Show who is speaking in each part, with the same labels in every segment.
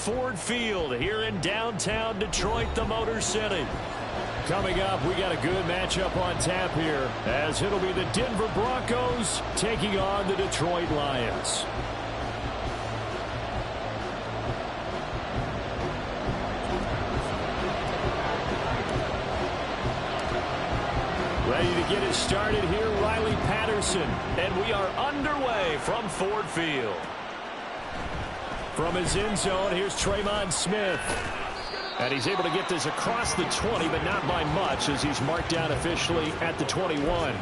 Speaker 1: Ford Field here in downtown Detroit, the Motor City. Coming up, we got a good matchup on tap here, as it'll be the Denver Broncos taking on the Detroit Lions. Ready to get it started here, Riley Patterson. And we are underway from Ford Field. From his end zone, here's Tremon Smith. And he's able to get this across the 20, but not by much, as he's marked down officially at the 21.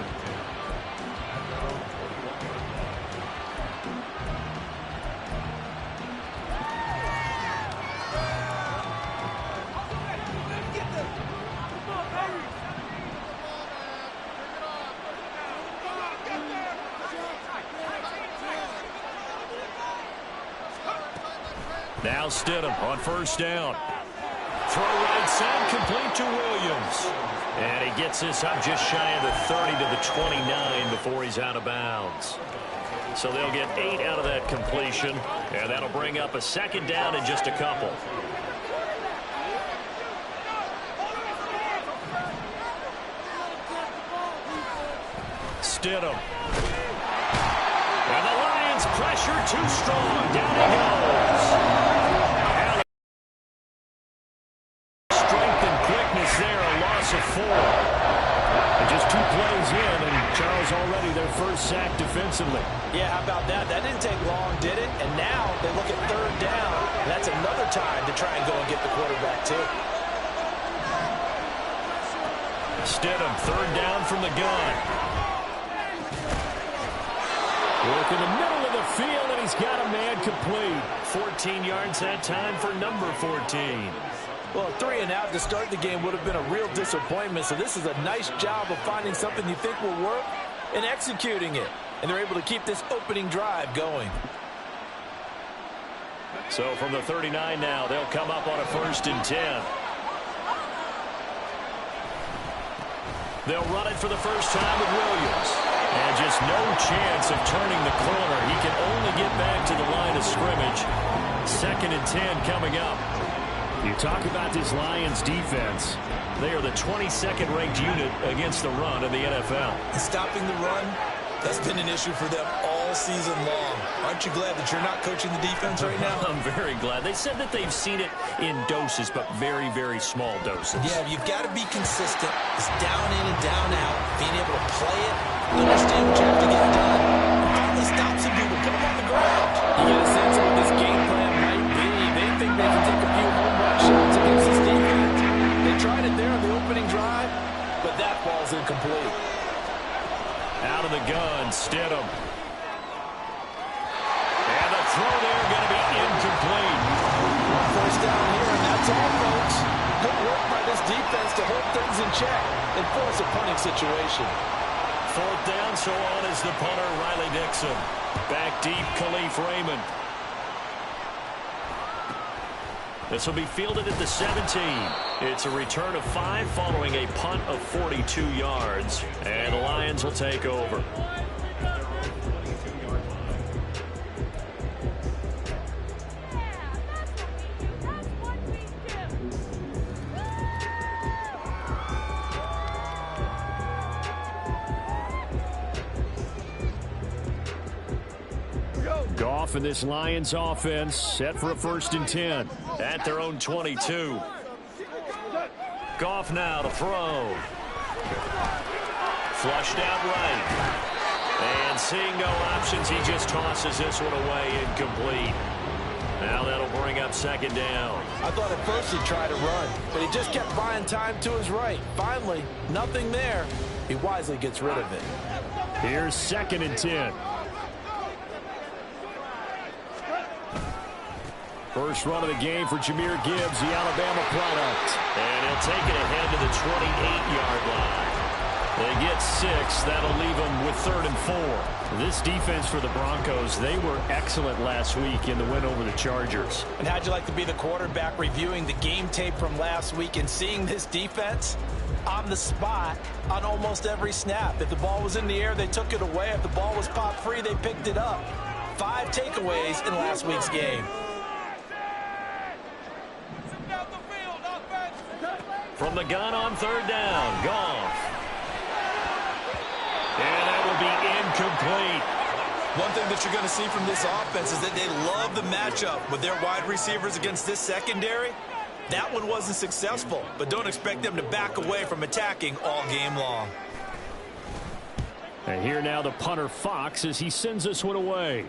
Speaker 1: Now Stidham on first down. Throw right side, complete to Williams. And he gets this up just shy of the 30 to the 29 before he's out of bounds. So they'll get 8 out of that completion, and that'll bring up a second down in just a couple. Stidham. And the Lions pressure too strong. Down he goes. Strength and quickness there, a loss of 4. And just 2 plays in, and Charles already their first sack defensively.
Speaker 2: Yeah, how about that? That didn't take long, did it? And now they look at third down. And that's another time to try and go and get the quarterback, too.
Speaker 1: Stidham, third down from the gun. Work in the middle of the field, and he's got a man complete. 14 yards that time for number 14.
Speaker 2: Well, 3 and out to start the game would have been a real disappointment, so this is a nice job of finding something you think will work and executing it. And they're able to keep this opening drive going.
Speaker 1: So from the 39 now, they'll come up on a 1st and 10. They'll run it for the first time with Williams. And just no chance of turning the corner. He can only get back to the line of scrimmage. 2nd and 10 coming up. You talk about this Lions defense. They are the 22nd ranked unit against the run in the NFL.
Speaker 2: Stopping the run, that's been an issue for them all season long. Aren't you glad that you're not coaching the defense right now?
Speaker 1: I'm very glad. They said that they've seen it in doses, but very, very small doses.
Speaker 2: Yeah, you've got to be consistent. It's down in and down out. Being able to play it, understand what you have to get done. And finally stop some people, put them on the ground. You get a sense of what this game plan might be. They think they can take a few home run shots against this defense. They tried it there on the opening drive, but that ball's incomplete.
Speaker 1: Out of the gun, Stidham. And the throw there going to be incomplete.
Speaker 2: First down here, and that's all, folks. Good work by this defense to hold things in check and force a punting situation.
Speaker 1: 4th down, so on is the punter, Riley Dixon. Back deep, Khalif Raymond. This will be fielded at the 17. It's a return of 5 following a punt of 42 yards. And the Lions will take over. Goff and this Lions offense set for a 1st and 10 at their own 22. Goff now to throw. Flushed out right. And seeing no options, he just tosses this one away, incomplete. Now that'll bring up 2nd down.
Speaker 2: I thought at first he'd try to run, but he just kept buying time to his right. Finally, nothing there. He wisely gets rid of it.
Speaker 1: Here's 2nd and 10. First run of the game for Jahmyr Gibbs, the Alabama product. And he'll take it ahead to the 28-yard line. They get 6. That'll leave them with 3rd and 4. This defense for the Broncos, they were excellent last week in the win over the Chargers.
Speaker 2: And how'd you like to be the quarterback reviewing the game tape from last week and seeing this defense on the spot on almost every snap? If the ball was in the air, they took it away. If the ball was popped free, they picked it up. 5 takeaways in last week's game.
Speaker 1: From the gun on third down, Goff. And that will be incomplete.
Speaker 2: One thing that you're going to see from this offense is that they love the matchup with their wide receivers against this secondary. That one wasn't successful, but don't expect them to back away from attacking all game long.
Speaker 1: And here now the punter Fox as he sends this one away.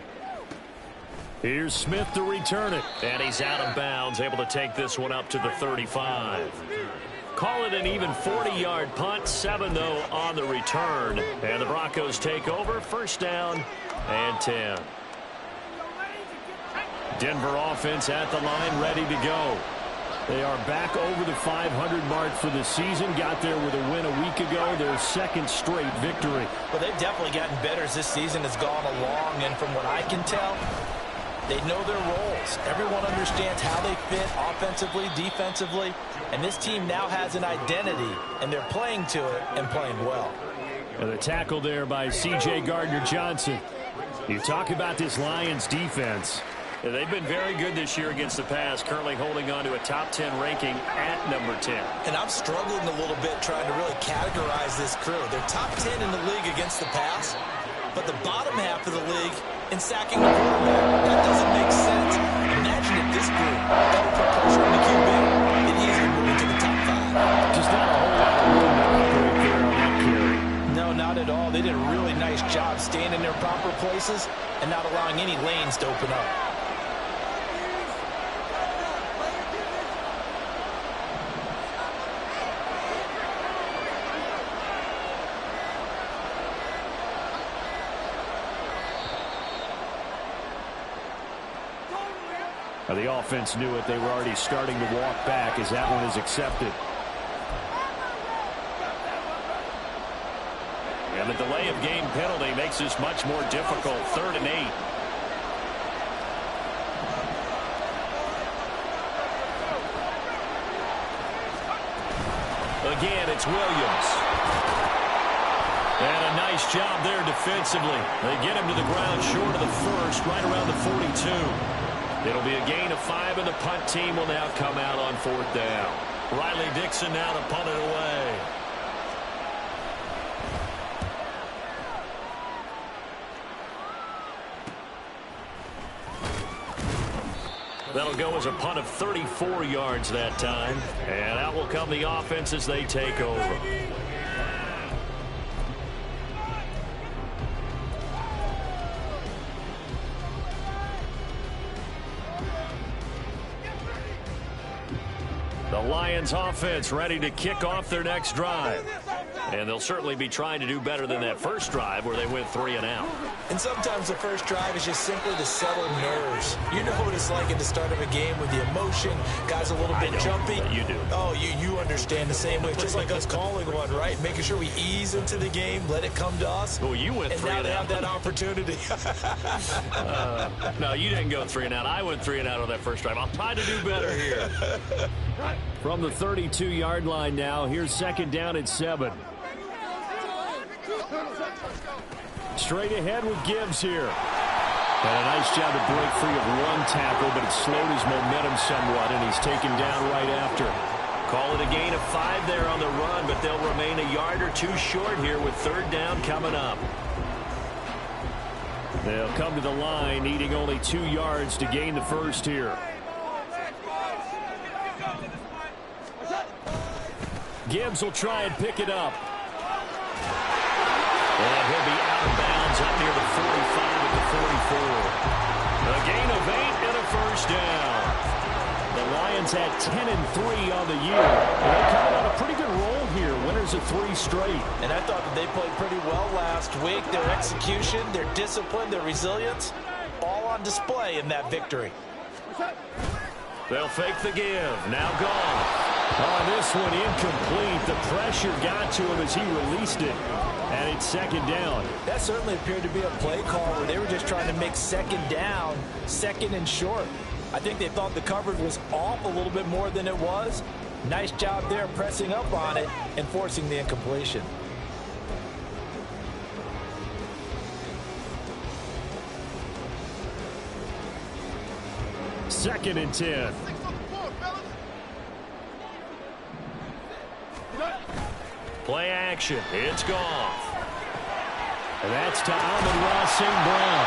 Speaker 1: Here's Smith to return it. And he's out of bounds, able to take this one up to the 35. Call it an even 40-yard punt. 7, though, on the return. And the Broncos take over. First down and 10. Denver offense at the line, ready to go. They are back over the 500 mark for the season. Got there with a win a week ago. Their second straight victory.
Speaker 2: Well, they've definitely gotten better as this season has gone along. And from what I can tell, they know their roles. Everyone understands how they fit offensively, defensively. And this team now has an identity, and they're playing to it and playing well.
Speaker 1: And the tackle there by C.J. Gardner-Johnson. You talk about this Lions defense. They've been very good this year against the pass, currently holding on to a top 10 ranking at number 10.
Speaker 2: And I'm struggling a little bit trying to really categorize this crew. They're top 10 in the league against the pass, but the bottom half of the league in sacking the quarterback. That doesn't make sense. Imagine if this group ever put pressure on the QB, it easily move into the top 5.
Speaker 1: Just not a whole lot of room to operate there on that carry.
Speaker 2: No, not at all. They did a really nice job staying in their proper places and not allowing any lanes to open up.
Speaker 1: The offense knew it. They were already starting to walk back as that one is accepted. And the delay of game penalty makes this much more difficult. 3rd and 8. Again, it's Williams. And a nice job there defensively. They get him to the ground short of the first, right around the 42. It'll be a gain of 5, and the punt team will now come out on 4th down. Riley Dixon now to punt it away. That'll go as a punt of 34 yards that time. And out will come the offense as they take over. The Lions offense ready to kick off their next drive. And they'll certainly be trying to do better than that first drive where they went 3 and out.
Speaker 2: And sometimes the first drive is just simply to settle nerves. You know what it's like at the start of a game with the emotion. Guys a little bit jumpy.
Speaker 1: You do.
Speaker 2: Oh, you understand the same way. It's just like us calling one, right? Making sure we ease into the game, let it come to us.
Speaker 1: Well, you went 3 and out.
Speaker 2: And now they have that opportunity.
Speaker 1: No, you didn't go 3 and out. I went 3 and out on that first drive. I'll try to do better here. From the 32-yard line now, here's 2nd down and 7. Straight ahead with Gibbs here. And a nice job to break free of one tackle, but it slowed his momentum somewhat, and he's taken down right after. Call it a gain of 5 there on the run, but they'll remain a yard or 2 short here with 3rd down coming up. They'll come to the line, needing only 2 yards to gain the first here. Gibbs will try and pick it up. And he'll be out of bounds up near the 45 at the 44. A gain of 8 and a first down. The Lions had 10 and 3 on the year. And they come on a pretty good roll here. Winners of 3 straight.
Speaker 2: And I thought that they played pretty well last week. Their execution, their discipline, their resilience, all on display in that victory.
Speaker 1: They'll fake the give. Now gone. On this one, incomplete. The pressure got to him as he released it. And it's 2nd down.
Speaker 2: That certainly appeared to be a play call where they were just trying to make 2nd down, 2nd and short. I think they thought the coverage was off a little bit more than it was. Nice job there pressing up on it and forcing the incompletion.
Speaker 1: Second and 10. Play action. It's Goff. And that's to Amon-Ra St. Brown.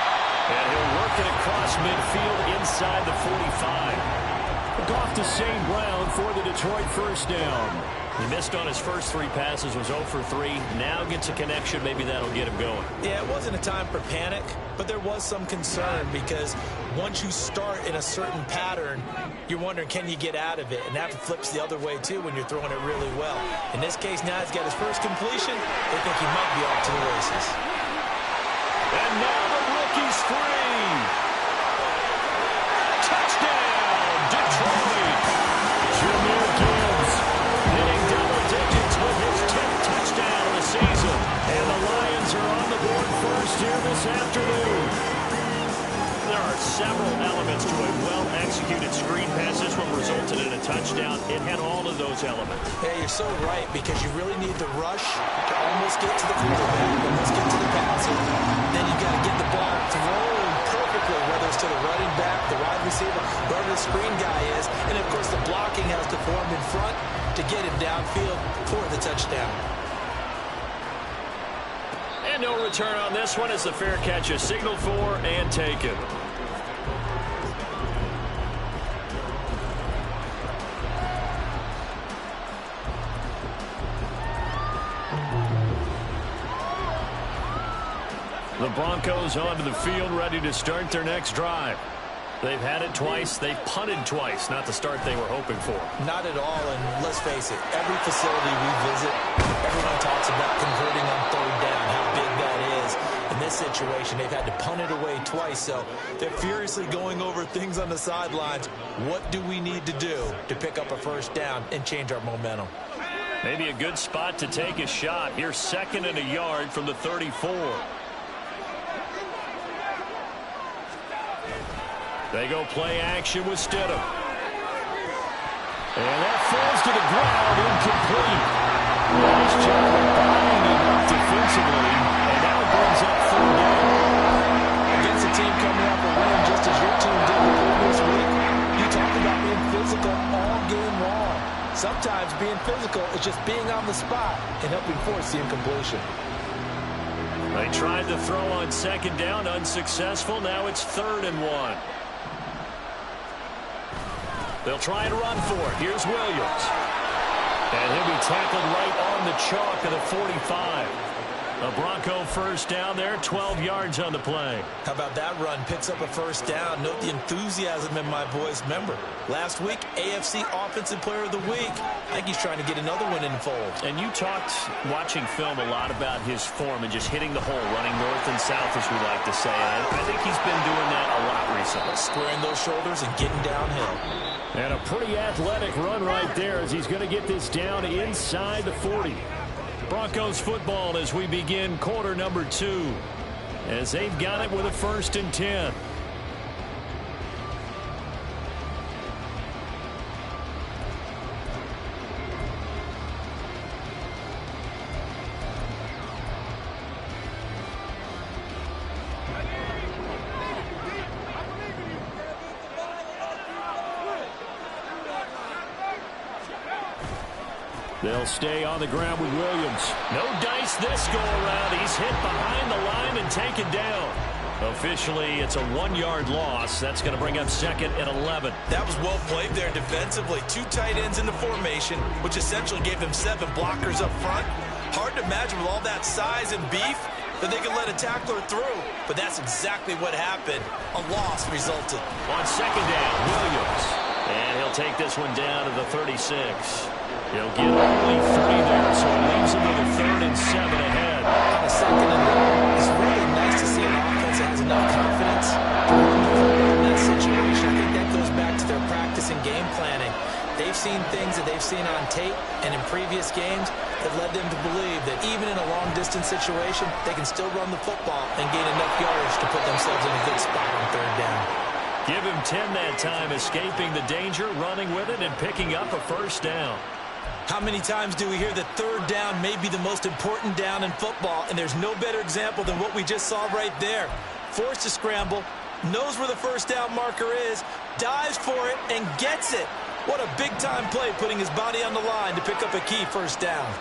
Speaker 1: And he'll work it across midfield inside the 45. Goff to St. Brown for the Detroit first down. He missed on his first 3 passes, was 0 for 3. Now gets a connection. Maybe that'll get him going.
Speaker 2: Yeah, it wasn't a time for panic, but there was some concern because once you start in a certain pattern, you're wondering, can you get out of it? And that flips the other way, too, when you're throwing it really well. In this case, now he's got his first completion. They think he might be off to the races.
Speaker 1: And now the rookie's free. Touchdown, Detroit. Jahmyr Gibbs hitting double digits with his 10th touchdown of the season. And the Lions are on the board first here this afternoon. There are several elements to a well-executed screen pass. This one resulted in a touchdown. It had all of those elements.
Speaker 2: Yeah, you're so right, because you really need the rush to almost get to the quarterback, almost get to the passer. Then you've got to get the ball thrown perfectly, whether it's to the running back, the wide receiver, whoever the screen guy is. And, of course, the blocking has to form in front to get him downfield for the touchdown.
Speaker 1: And no return on this one as the fair catch is signaled for and taken. The Broncos onto the field, ready to start their next drive. They've had it twice. They've punted twice. Not the start they were hoping for.
Speaker 2: Not at all, and let's face it, every facility we visit, everyone talks about converting on third down, how big that is. In this situation, they've had to punt it away twice, so they're furiously going over things on the sidelines. What do we need to do to pick up a first down and change our momentum?
Speaker 1: Maybe a good spot to take a shot. Here's 2nd and a yard from the 34. They go play action with Stidham. And that falls to the ground, incomplete. Nice job of buying him up defensively, and now it brings up 3rd down.
Speaker 2: Against a team coming off a win, just as your team did the previous week, you talked about being physical all game long. Sometimes being physical is just being on the spot and helping force the incompletion.
Speaker 1: They tried to throw on 2nd down, unsuccessful. Now it's 3rd and 1. They'll try and run for it. Here's Williams. And he'll be tackled right on the chalk of the 45. A Bronco first down there, 12 yards on the play.
Speaker 2: How about that run? Picks up a first down. Note the enthusiasm in my voice. Remember, last week, AFC Offensive Player of the Week. I think he's trying to get another one in the fold.
Speaker 1: And you talked, watching film, a lot about his form and just hitting the hole, running north and south, as we like to say. And I think he's been doing that a lot recently.
Speaker 2: Squaring those shoulders and getting downhill.
Speaker 1: And a pretty athletic run right there as he's going to get this down inside the 40. Broncos football as we begin quarter number 2. As they've got it with a 1st and 10. They'll stay on the ground with Williams. No dice this go-around. He's hit behind the line and taken down. Officially, it's a 1-yard loss. That's going to bring up 2nd and 11.
Speaker 2: That was well played there defensively. 2 tight ends in the formation, which essentially gave them 7 blockers up front. Hard to imagine with all that size and beef that they could let a tackler through. But that's exactly what happened. A loss resulted.
Speaker 1: On 2nd down, Williams. And he'll take this one down to the 36. He'll get only 3 there, so it leaves him with a 3rd and 7 ahead.
Speaker 2: On a 2nd and 1, it's really nice to see an offense that has enough confidence to run the football in that situation. I think that goes back to their practice and game planning. They've seen things that they've seen on tape and in previous games that led them to believe that even in a long-distance situation, they can still run the football and gain enough yardage to put themselves in a good spot on 3rd down.
Speaker 1: Give him 10 that time, escaping the danger, running with it, and picking up a first down.
Speaker 2: How many times do we hear that 3rd down may be the most important down in football, and there's no better example than what we just saw right there. Forced to scramble, knows where the first down marker is, dives for it, and gets it. What a big-time play, putting his body on the line to pick up a key first down.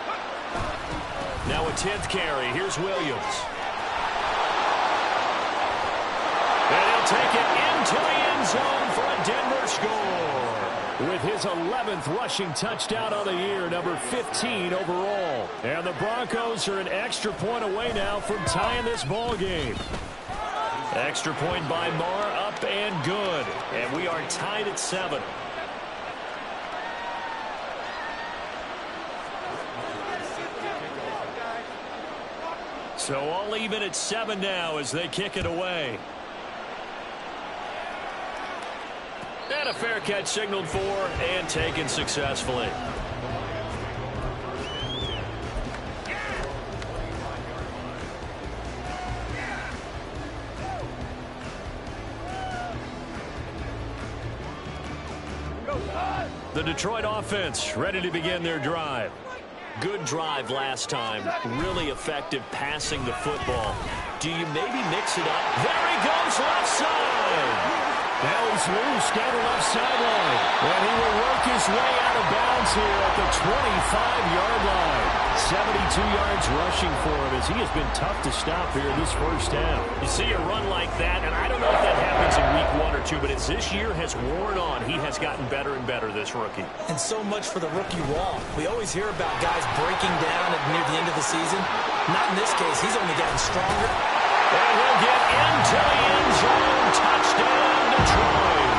Speaker 1: Now a 10th carry. Here's Williams. And he'll take it into the end zone for a Denver score. With his 11th rushing touchdown of the year, number 15 overall. And the Broncos are an extra point away now from tying this ball game. Extra point by Marr, up and good. And we are tied at 7. So all even at 7 now as they kick it away. And a fair catch signaled for and taken successfully. The Detroit offense ready to begin their drive. Good drive last time. Really effective passing the football. Do you maybe mix it up? There he goes, left side. Now he's loose down the left sideline. And he will work his way out of bounds here at the 25-yard line. 72 yards rushing for him as he has been tough to stop here this first half. You see a run like that, and I don't know if that happens in week 1 or 2, but as this year has worn on, he has gotten better and better, this rookie.
Speaker 2: And so much for the rookie wall. We always hear about guys breaking down near the end of the season. Not in this case. He's only gotten stronger.
Speaker 1: And he'll get into the end zone. Touchdown, Detroit.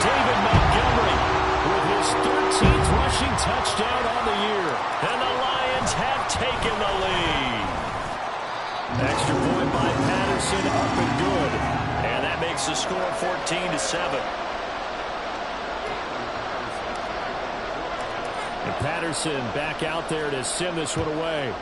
Speaker 1: David Montgomery with his 13th rushing touchdown on the year. And the Lions have taken the lead. Extra point by Patterson, up and good. And that makes the score 14-7. And Patterson back out there to send this one away.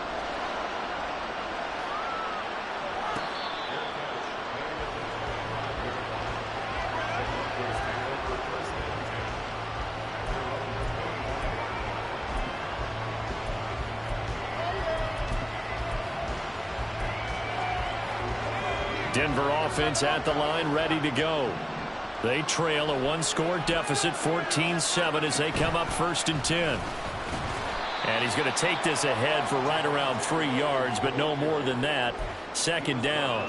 Speaker 1: Denver offense at the line, ready to go. They trail a one-score deficit, 14-7, as they come up 1st and 10. And he's going to take this ahead for right around 3 yards, but no more than that. 2nd down.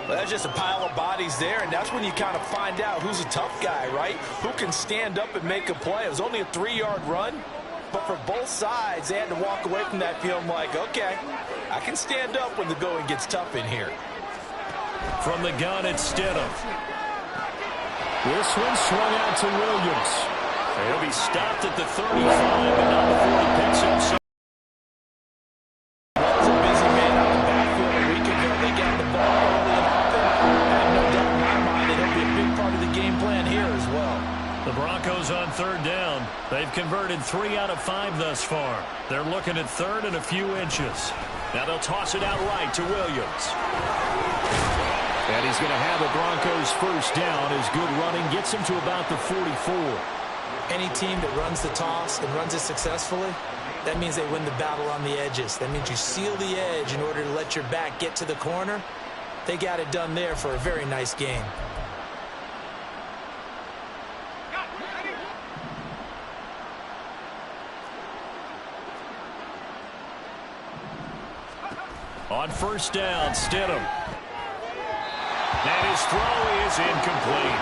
Speaker 2: Well, that's just a pile of bodies there, and that's when you kind of find out who's a tough guy, right? Who can stand up and make a play. It was only a 3-yard run, but for both sides, they had to walk away from that feeling like, okay, I can stand up when the going gets tough in here.
Speaker 1: From the gun, it's Stidham. This one swung out to Williams. He'll be stopped at the 35, but not before he picks up some.
Speaker 2: That was a busy man out the backfield a week ago. They got the ball early and often. I have no doubt in my mind that he'll be a big part of the game plan here as well.
Speaker 1: The Broncos on 3rd down. They've converted 3 out of 5 thus far. They're looking at 3rd and a few inches. Now they'll toss it out right to Williams. And he's going to have the Broncos 1st down. His good running gets him to about the 44.
Speaker 2: Any team that runs the toss and runs it successfully, that means they win the battle on the edges. That means you seal the edge in order to let your back get to the corner. They got it done there for a very nice game.
Speaker 1: On 1st down, Stidham. And his throw is incomplete.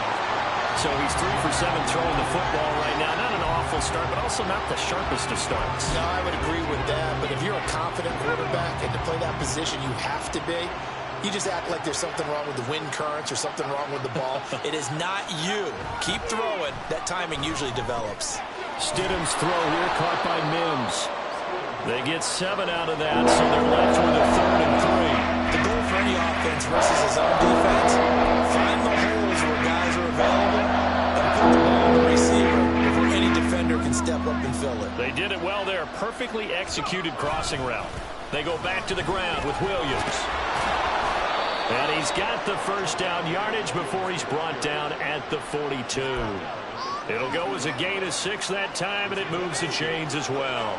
Speaker 1: So he's 3 for 7 throwing the football right now. Not an awful start, but also not the sharpest of starts.
Speaker 3: No, I would agree with that. But if you're a confident quarterback and to play that position you have to be, you just act like there's something wrong with the wind currents or something wrong with the ball.
Speaker 2: It is not you. Keep throwing. That timing usually develops.
Speaker 1: Stidham's throw here caught by Mims. They get 7 out of that, so they're left with a 3rd and 3.
Speaker 2: The goal for any offense versus his own defense, find the holes where guys are available and put the ball on the receiver before any defender can step up and fill it.
Speaker 1: They did it well there. Perfectly executed crossing route. They go back to the ground with Williams. And he's got the 1st down yardage before he's brought down at the 42. It'll go as a gain of 6 that time, and it moves the chains as well.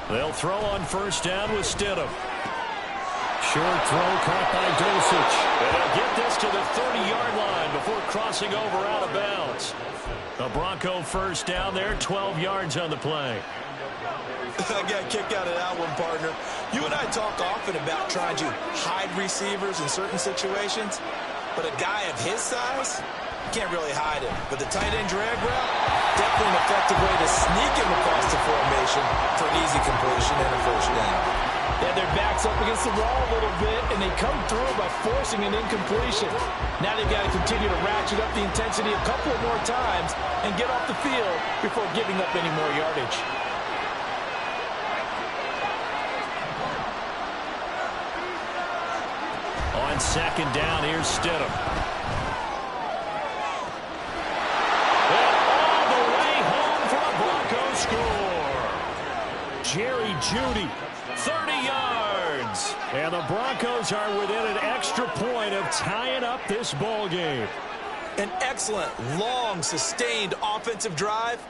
Speaker 1: They'll throw on 1st down with Stidham. Short throw caught by Dulcich. And they'll get this to the 30-yard line before crossing over out of bounds. The Bronco first down there, 12 yards on the play.
Speaker 2: I got a kick out of that one, partner. You and I talk often about trying to hide receivers in certain situations, but a guy of his size can't really hide him. But the tight end drag route, definitely an effective way to sneak him across the formation for an easy completion and a first down.
Speaker 4: Yeah, their back's up against the wall a little bit, and they come through by forcing an incompletion. Now they've got to continue to ratchet up the intensity a couple of more times and get off the field before giving up any more yardage.
Speaker 1: On second down, here's Stidham. And all the way home for a Broncos score. Jerry Jeudy, 30 yards. And the Broncos are within an extra point of tying up this ball game.
Speaker 2: An excellent, long, sustained offensive drive.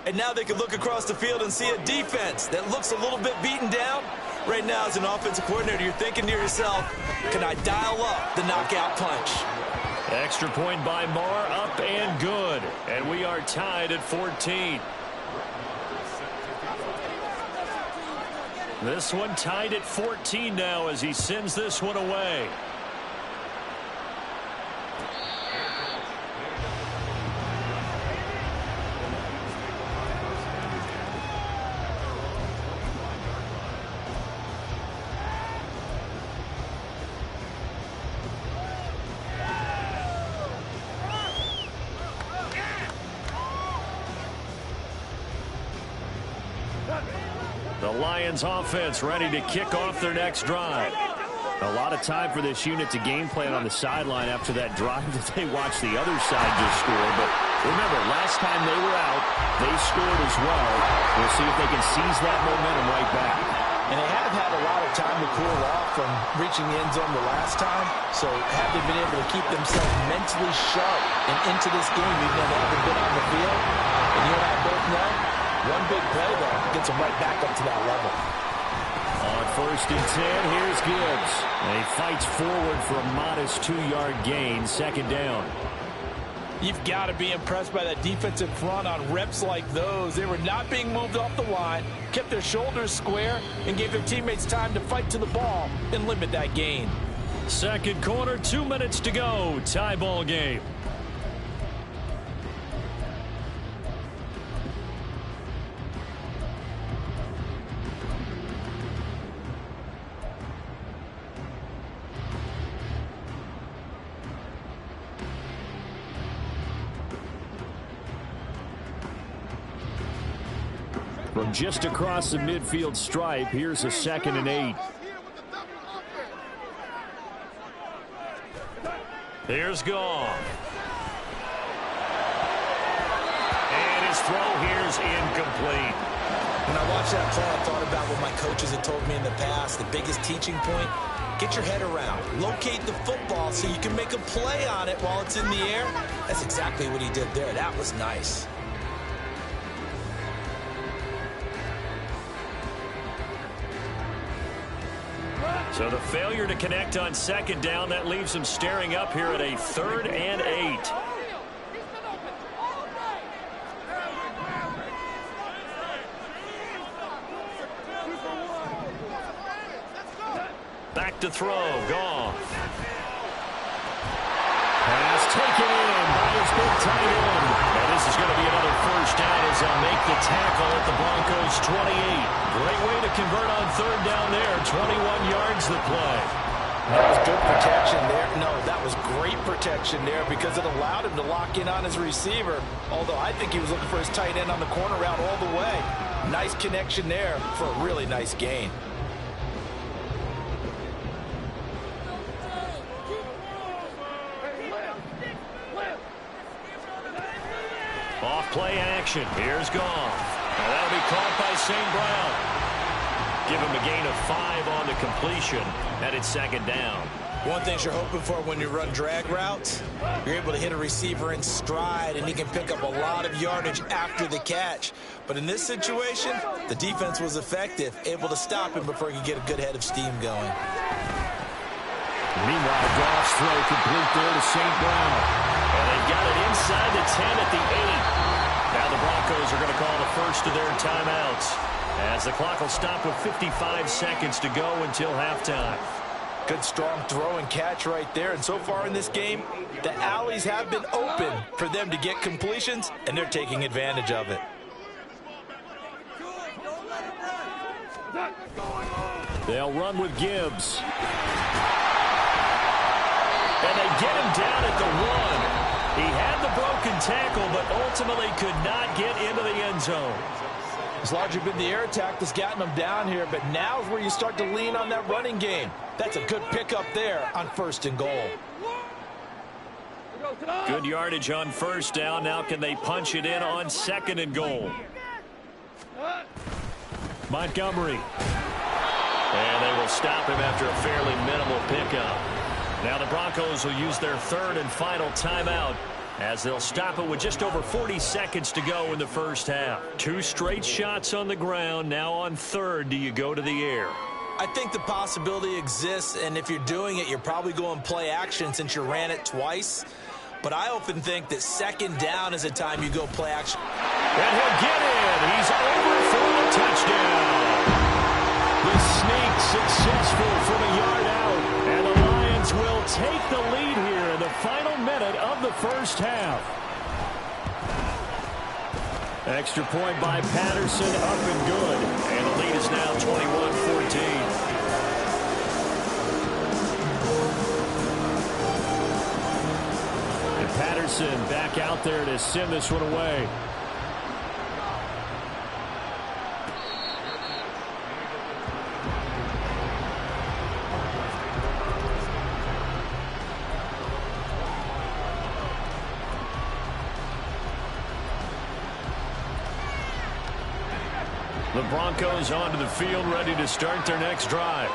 Speaker 2: And now they can look across the field and see a defense that looks a little bit beaten down. Right now, as an offensive coordinator, you're thinking to yourself, can I dial up the knockout punch?
Speaker 1: Extra point by Moore, up and good. And we are tied at 14. This one tied at 14 now as he sends this one away. The Lions offense ready to kick off their next drive. A lot of time for this unit to game plan on the sideline after that drive that they watched the other side just score. But remember, last time they were out, they scored as well. We'll see if they can seize that momentum right back.
Speaker 4: And they have had a lot of time to cool off from reaching the end zone the last time. So have they been able to keep themselves mentally sharp and into this game even though they haven't been on the field? And you and I both know, one big play there gets them right back up to that level.
Speaker 1: On first and 10, here's Gibbs. And he fights forward for a modest 2-yard gain, second down.
Speaker 4: You've got to be impressed by that defensive front on reps like those. They were not being moved off the line, kept their shoulders square, and gave their teammates time to fight to the ball and limit that gain.
Speaker 1: Second quarter, 2 minutes to go. Tie ball game. From just across the midfield stripe, here's a 2nd and 8. Here's Goff. And his throw here's incomplete.
Speaker 2: When I watched that play, I thought about what my coaches had told me in the past. The biggest teaching point, get your head around. Locate the football so you can make a play on it while it's in the air. That's exactly what he did there. That was nice.
Speaker 1: So the failure to connect on second down, that leaves him staring up here at a 3rd and 8. Back to throw, Goff. Pass taken in by his big tight end. And this is going to be another first down as they'll make the tackle at the Broncos 28. Great way to convert on 3rd down there. 21 yards the play.
Speaker 4: That was good protection there. No, that was great protection there because it allowed him to lock in on his receiver. Although I think he was looking for his tight end on the corner route all the way. Nice connection there for a really nice gain.
Speaker 1: Off play action. Here's Goff. Now that'll be caught by St. Brown. Give him a gain of 5 on the completion. And it's 2nd down.
Speaker 2: One thing you're hoping for when you run drag routes, you're able to hit a receiver in stride, and he can pick up a lot of yardage after the catch. But in this situation, the defense was effective, able to stop him before he could get a good head of steam going.
Speaker 1: Meanwhile, Goff's throw complete there to St. Brown. And they've got it inside the 10 at the 8. Now the Broncos are going to call the first of their timeouts, as the clock will stop with 55 seconds to go until halftime.
Speaker 4: Good strong throw and catch right there. And so far in this game, the alleys have been open for them to get completions, and they're taking advantage of it.
Speaker 1: They'll run with Gibbs. And they get him down at the 1. He had the broken tackle, but ultimately could not get into the end zone.
Speaker 4: It's largely been the air attack that's gotten them down here, but now is where you start to lean on that running game. That's a good pickup there on 1st and goal.
Speaker 1: Good yardage on 1st down. Now can they punch it in on 2nd and goal? Montgomery. And they will stop him after a fairly minimal pickup. Now the Broncos will use their 3rd and final timeout, as they'll stop it with just over 40 seconds to go in the first half. 2 straight shots on the ground. Now on 3rd, do you go to the air?
Speaker 2: I think the possibility exists, and if you're doing it, you're probably going play action since you ran it twice. But I often think that 2nd down is a time you go play action.
Speaker 1: And he'll get in. He's over for the touchdown. The sneak successful from a yard out, and the Lions will take the lead here in the final minute of the first half. Extra point by Patterson, up and good. And the lead is now 21-14. And Patterson back out there to send this one away. The Broncos onto the field, ready to start their next drive.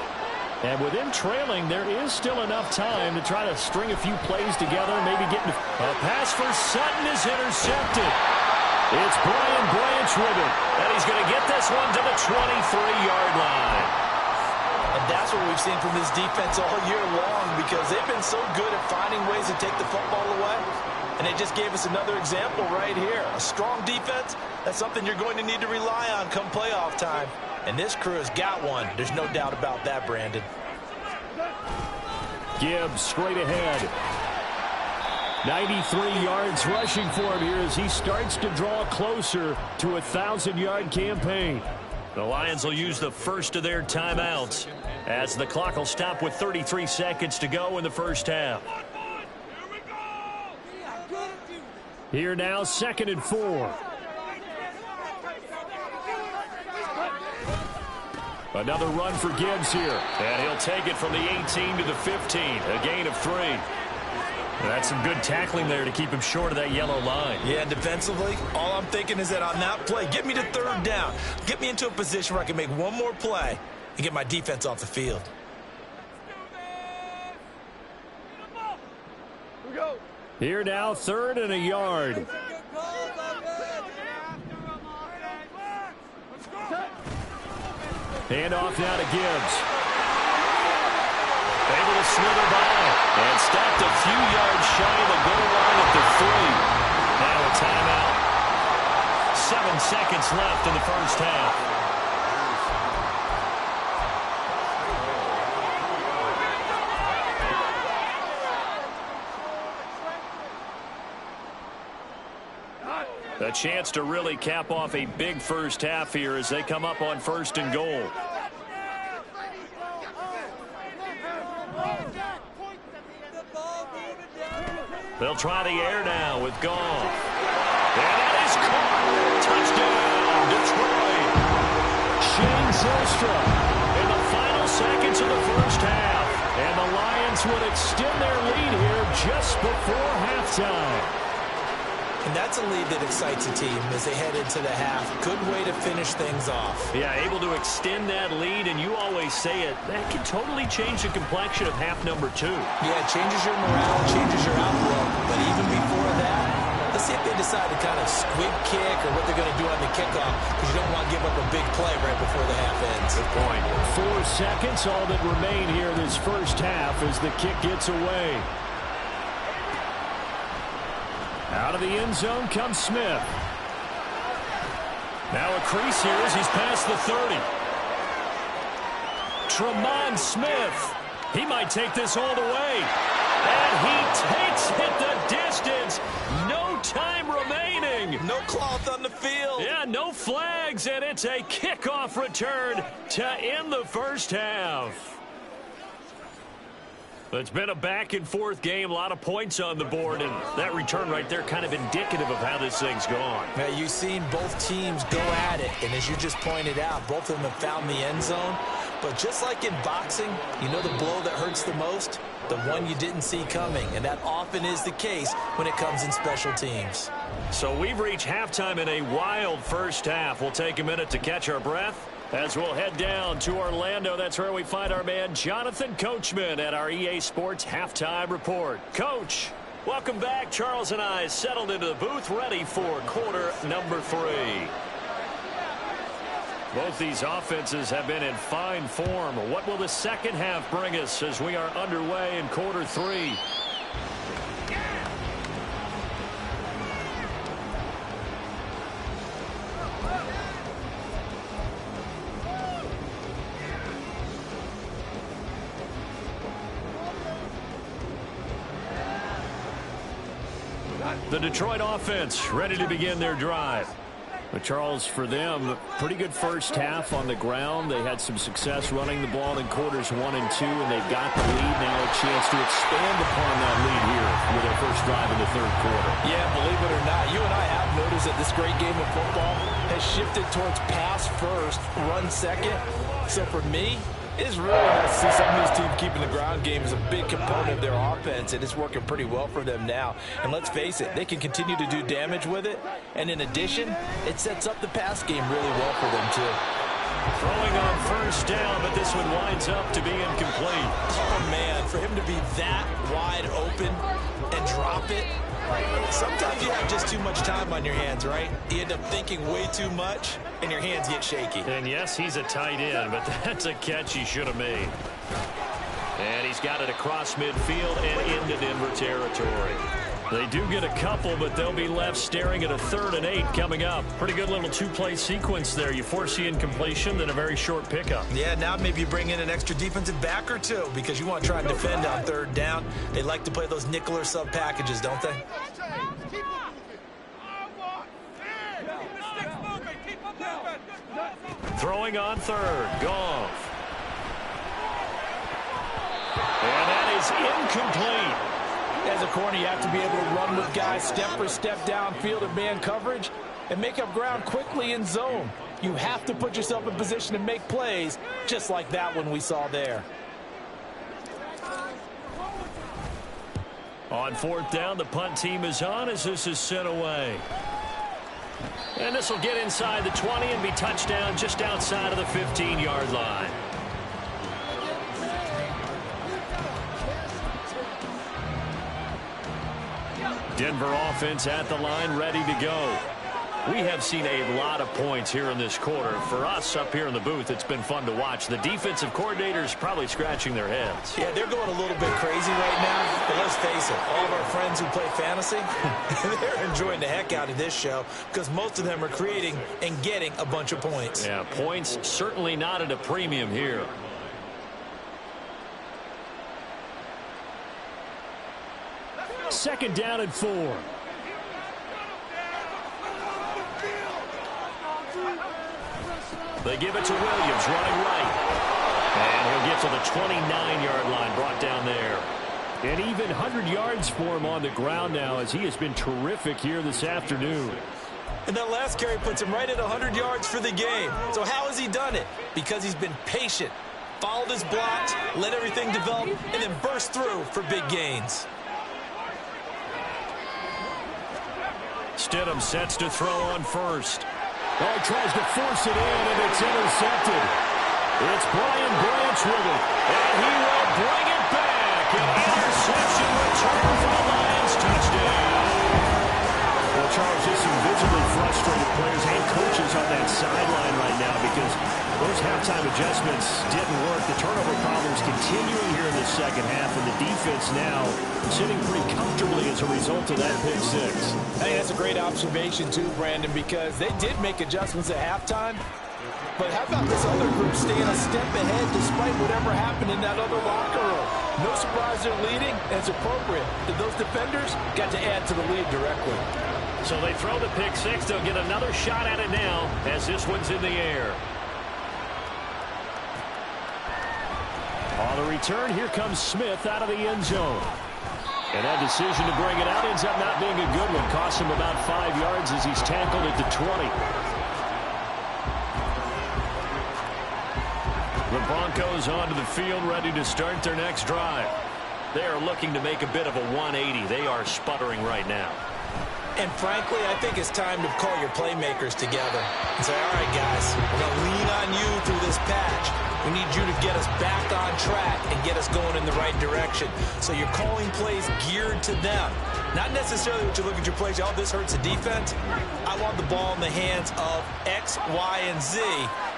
Speaker 1: And with them trailing, there is still enough time to try to string a few plays together, maybe get a pass for Sutton is intercepted. It's Brian Branch with it, and he's going to get this one to the 23-yard line.
Speaker 4: And that's what we've seen from this defense all year long, because they've been so good at finding ways to take the football away. And they just gave us another example right here. A strong defense, that's something you're going to need to rely on come playoff time. And this crew has got one. There's no doubt about that, Brandon.
Speaker 1: Gibbs straight ahead. 93 yards rushing for him here as he starts to draw closer to a 1,000-yard campaign. The Lions will use the first of their timeouts, as the clock will stop with 33 seconds to go in the first half. Here now, 2nd and 4. Another run for Gibbs here. And he'll take it from the 18 to the 15. A gain of 3. That's some good tackling there to keep him short of that yellow line.
Speaker 4: Yeah, defensively, all I'm thinking is that on that play, get me to 3rd down. Get me into a position where I can make one more play and get my defense off the field.
Speaker 1: Here now, 3rd and a yard. Handoff now to Gibbs. Able to slither by and stopped a few yards shy of the goal line at the 3. Now a timeout. 7 seconds left in the first half. A chance to really cap off a big first half here as they come up on 1st and goal. They'll try the air now with Goff. And that is caught. Touchdown, Detroit. Shane Zylstra in the final seconds of the first half. And the Lions would extend their lead here just before halftime.
Speaker 2: And that's a lead that excites a team as they head into the half. Good way to finish things off.
Speaker 1: Yeah, able to extend that lead, and you always say it, that can totally change the complexion of half number 2.
Speaker 2: Yeah, it changes your morale, changes your outlook. But even before that, let's see if they decide to kind of squib kick or what they're going to do on the kickoff, because you don't want to give up a big play right before the half ends.
Speaker 1: Good point. 4 seconds, all that remain here in this his first half as the kick gets away. Out of the end zone comes Smith. Now a crease here as he's past the 30. Tremont Smith. He might take this all the way. And he takes it the distance. No time remaining.
Speaker 2: No cloth on the field.
Speaker 1: Yeah, no flags, and it's a kickoff return to end the first half. It's been a back-and-forth game, a lot of points on the board, and that return right there kind of indicative of how this thing's gone.
Speaker 2: Now, you've seen both teams go at it, and as you just pointed out, both of them have found the end zone. But just like in boxing, you know the blow that hurts the most? The one you didn't see coming, and that often is the case when it comes in special teams.
Speaker 1: So we've reached halftime in a wild first half. We'll take a minute to catch our breath as we'll head down to Orlando. That's where we find our man Jonathan Coachman at our EA Sports Halftime Report. Coach, welcome back. Charles and I settled into the booth ready for quarter number 3. Both these offenses have been in fine form. What will the second half bring us as we are underway in quarter 3? The Detroit offense ready to begin their drive. But Charles, for them, pretty good first half on the ground. They had some success running the ball in quarters 1 and 2, and they've got the lead now, a chance to expand upon that lead here with their first drive in the third quarter.
Speaker 4: Yeah, believe it or not, you and I have noticed that this great game of football has shifted towards pass first, run second. So for me, it's really nice to see some of these teams keeping the ground game as a big component of their offense, and it's working pretty well for them now. And let's face it, they can continue to do damage with it. And in addition, it sets up the pass game really well for them, too.
Speaker 1: Throwing on first down, but this one winds up to be incomplete.
Speaker 2: Oh, man, for him to be that wide open and drop it, sometimes you have just too much time on your hands, right? You end up thinking way too much, and your hands get shaky.
Speaker 1: And yes, he's a tight end, but that's a catch he should have made. And he's got it across midfield and into Denver territory. They do get a couple, but they'll be left staring at a 3rd and 8 coming up. Pretty good little two-play sequence there. You force the incompletion, then a very short pickup.
Speaker 2: Yeah, now maybe you bring in an extra defensive back or two because you want to try and defend on 3rd down. They like to play those nickel or sub packages, don't they?
Speaker 1: Throwing on 3rd, Goff. And that is incomplete.
Speaker 4: As a corner, you have to be able to run with guys step for step downfield in man coverage and make up ground quickly in zone. You have to put yourself in position to make plays, just like that one we saw there.
Speaker 1: On 4th down, the punt team is on as this is sent away. And this will get inside the 20 and be touchdown just outside of the 15-yard line. Denver offense at the line, ready to go. We have seen a lot of points here in this quarter. For us up here in the booth, it's been fun to watch. The defensive coordinators probably scratching their heads.
Speaker 2: Yeah, they're going a little bit crazy right now. But let's face it, all of our friends who play fantasy, they're enjoying the heck out of this show because most of them are creating and getting a bunch of points.
Speaker 1: Yeah, points certainly not at a premium here. Second down and 4. They give it to Williams, running right. And he'll get to the 29-yard line, brought down there. And even 100 yards for him on the ground now as he has been terrific here this afternoon.
Speaker 2: And that last carry puts him right at 100 yards for the game. So how has he done it? Because he's been patient, followed his blocks, let everything develop, and then burst through for big gains.
Speaker 1: Stidham sets to throw on first. Oh, he tries to force it in, and it's intercepted. It's Brian Branch with it, and he will bring it back. An interception return for the Lions. Touchdown. Well, Charles, just some visibly frustrated players and coaches on that sideline right now because those halftime adjustments didn't work. The turnover problems continuing here in the second half, and the defense now sitting pretty comfortably as a result of that pick six.
Speaker 4: I think that's a great observation too, Brandon, because they did make adjustments at halftime. But how about this other group staying a step ahead despite whatever happened in that other locker room? No surprise they're leading, and it's appropriate that those defenders got to add to the lead directly.
Speaker 1: So they throw the pick six. They'll get another shot at it now as this one's in the air. On the return, here comes Smith out of the end zone. And that decision to bring it out ends up not being a good one. Costs him about 5 yards as he's tackled at the 20. The Broncos onto the field, ready to start their next drive. They are looking to make a bit of a 180. They are sputtering right now.
Speaker 2: And frankly, I think it's time to call your playmakers together and say, all right, guys, we're going to lean on you through this patch. We need you to get us back on track and get us going in the right direction. So you're calling plays geared to them. Not necessarily what you look at your plays, oh, this hurts the defense. I want the ball in the hands of X, Y, and Z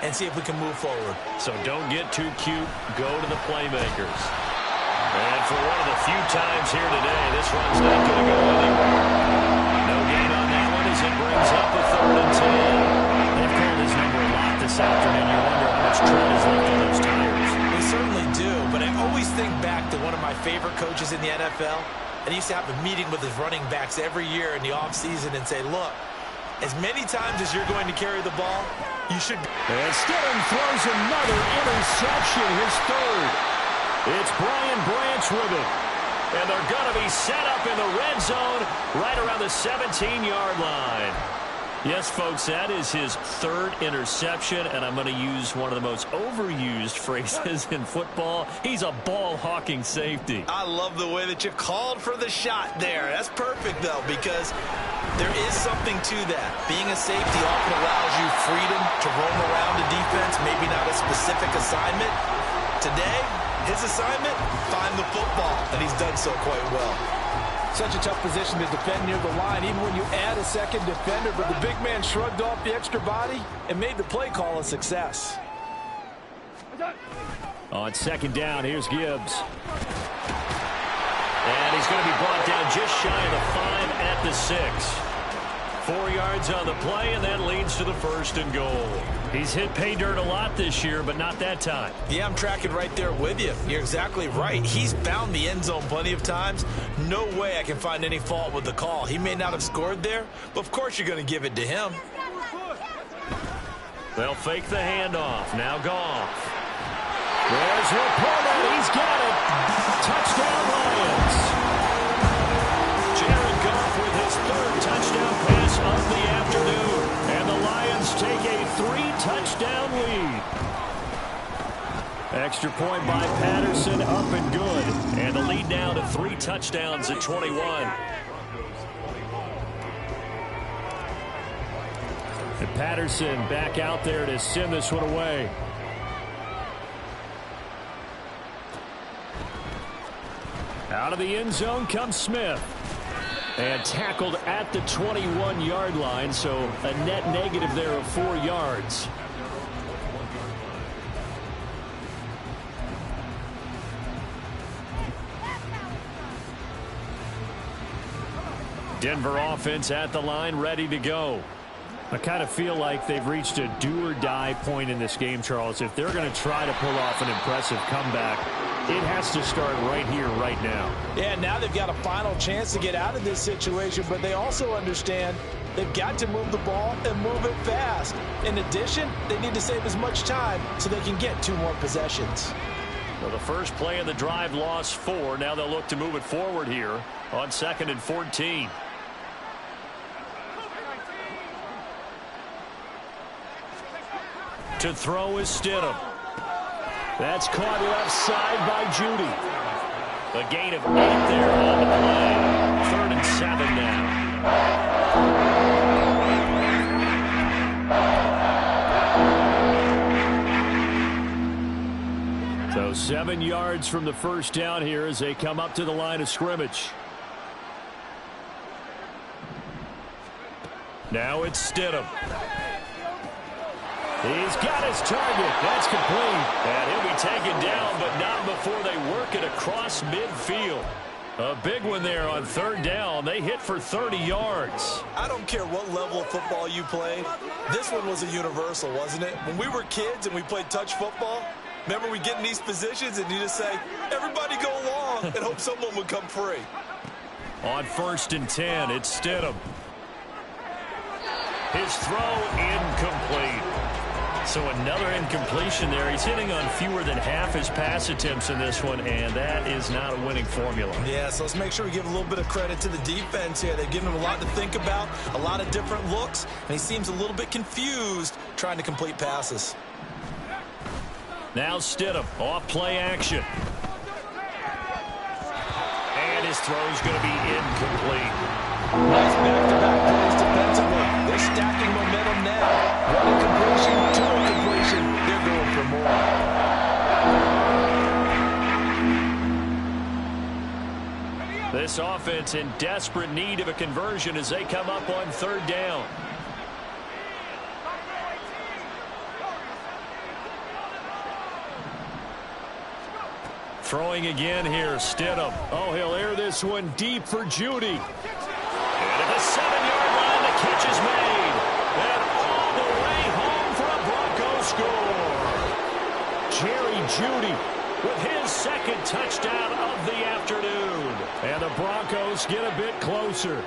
Speaker 2: and see if we can move forward.
Speaker 1: So don't get too cute. Go to the playmakers. And for one of the few times here today, this one's not going to go anywhere. No gain on that one as it brings up a 3rd and 10. They've called his number a lot this afternoon. You wonder how much tread is left on those tires.
Speaker 2: We certainly do, but I always think back to one of my favorite coaches in the NFL. And he used to have a meeting with his running backs every year in the offseason and say, look, as many times as you're going to carry the ball, you should.
Speaker 1: And Stidham throws another interception, his 3rd. It's Brian Branch with it. And they're going to be set up in the red zone right around the 17-yard line. Yes, folks, that is his 3rd interception, and I'm going to use one of the most overused phrases in football. He's a ball-hawking safety.
Speaker 2: I love the way that you called for the shot there. That's perfect, though, because there is something to that. Being a safety often allows you freedom to roam around the defense, maybe not a specific assignment. Today, his assignment, find the football, and he's done so quite well.
Speaker 4: Such a tough position to defend near the line, even when you add a second defender, but the big man shrugged off the extra body and made the play call a success.
Speaker 1: On 2nd down, here's Gibbs. And he's going to be brought down just shy of the 5 at the 6. 4 yards on the play, and that leads to the 1st and goal. He's hit pay dirt a lot this year, but not that time.
Speaker 2: Yeah, I'm tracking right there with you. You're exactly right. He's found the end zone plenty of times. No way I can find any fault with the call. He may not have scored there, but of course you're going to give it to him.
Speaker 1: They'll fake the handoff. Now Goff. There's Laporta. He's got it. Touchdown, Lions. Jared Goff with his 3rd touchdown pass of the afternoon. And the Lions take a 3-touchdown lead. Extra point by Patterson, up and good. And the lead now to 3 touchdowns at 21. And Patterson back out there to send this one away. Out of the end zone comes Smith. And tackled at the 21-yard line, so a net negative there of 4 yards. Denver offense at the line, ready to go. I kind of feel like they've reached a do-or-die point in this game, Charles. If they're going to try to pull off an impressive comeback, it has to start right here, right now.
Speaker 4: Yeah, now they've got a final chance to get out of this situation, but they also understand they've got to move the ball and move it fast. In addition, they need to save as much time so they can get 2 more possessions.
Speaker 1: Well, the first play of the drive lost 4. Now they'll look to move it forward here on 2nd and 14. To throw is Stidham. That's caught left side by Judy. A gain of 8 there on the play. 3rd and 7 now. So 7 yards from the first down here as they come up to the line of scrimmage. Now it's Stidham. He's got his target. That's complete. And he'll be taken down, but not before they work it across midfield. A big one there on third down. They hit for 30 yards.
Speaker 3: I don't care what level of football you played. This one was a universal, wasn't it? When we were kids and we played touch football, remember we get in these positions and you just say, everybody go along, and hope someone would come free.
Speaker 1: On 1st and 10, it's Stidham. His throw incomplete. So another incompletion there. He's hitting on fewer than half his pass attempts in this one, and that is not a winning formula.
Speaker 3: Yeah, so let's make sure we give a little bit of credit to the defense here. They've given him a lot to think about, a lot of different looks, and he seems a little bit confused trying to complete passes.
Speaker 1: Now Stidham, off play action. And his throw's going to be incomplete.
Speaker 3: Nice back-to-back plays defensively. They're stacking momentum now. One incompletion, two incompletion. They're going for more.
Speaker 1: This offense in desperate need of a conversion as they come up on third down. Throwing again here, Stidham. Oh, he'll air this one deep for Judy. And at the 7-yard line, the catch is made. And all the way home for a Broncos score. Jerry Judy with his second touchdown of the afternoon. And the Broncos get a bit closer.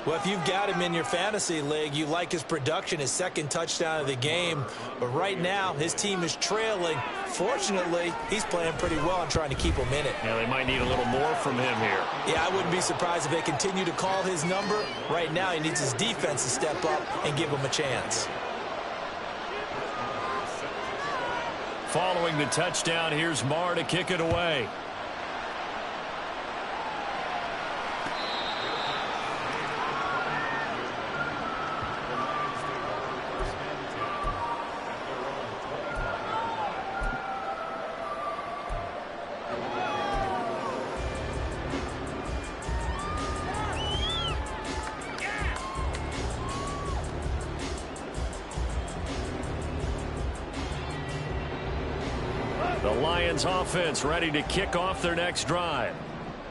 Speaker 3: Well, if you've got him in your fantasy league, you like his production, his second touchdown of the game. But right now, his team is trailing. Fortunately, he's playing pretty well and trying to keep him in it.
Speaker 1: Yeah, they might need a little more from him here.
Speaker 3: Yeah, I wouldn't be surprised if they continue to call his number. Right now, he needs his defense to step up and give him a chance.
Speaker 1: Following the touchdown, here's Marr to kick it away. The Lions offense ready to kick off their next drive.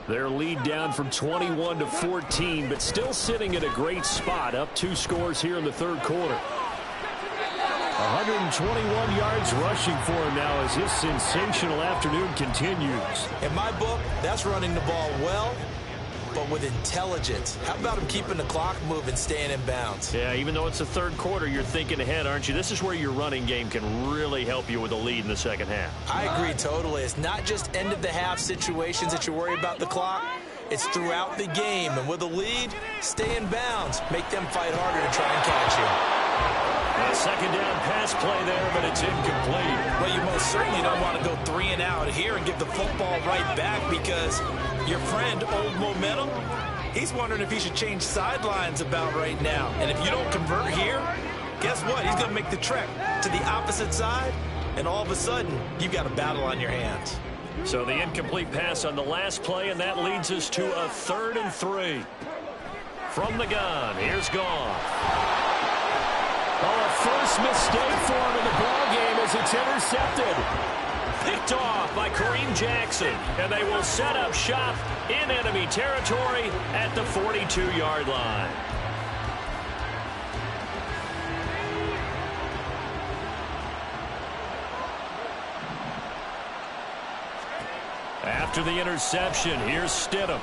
Speaker 1: Their lead down from 21 to 14, but still sitting at a great spot, up 2 scores here in the third quarter. 121 yards rushing for him now as his sensational afternoon continues.
Speaker 3: In my book, that's running the ball well, but with intelligence. How about him keeping the clock moving, staying in bounds?
Speaker 1: Yeah, even though it's the third quarter, you're thinking ahead, aren't you? This is where your running game can really help you with a lead in the second half.
Speaker 3: I agree totally. It's not just end-of-the-half situations that you worry about the clock. It's throughout the game. And with a lead, stay in bounds. Make them fight harder to try and catch you.
Speaker 1: A second down pass play there, but it's incomplete.
Speaker 3: Well, you most certainly don't want to go 3 and out here and give the football right back because your friend, Old Momentum, he's wondering if he should change sidelines about right now. And if you don't convert here, guess what? He's going to make the trek to the opposite side, and all of a sudden, you've got a battle on your hands.
Speaker 1: So the incomplete pass on the last play, and that leads us to a 3rd and 3. From the gun, here's Goff. Oh, a first mistake for him in the ballgame as it's intercepted. Picked off by Kareem Jackson, and they will set up shop in enemy territory at the 42-yard line. After the interception, here's Stidham.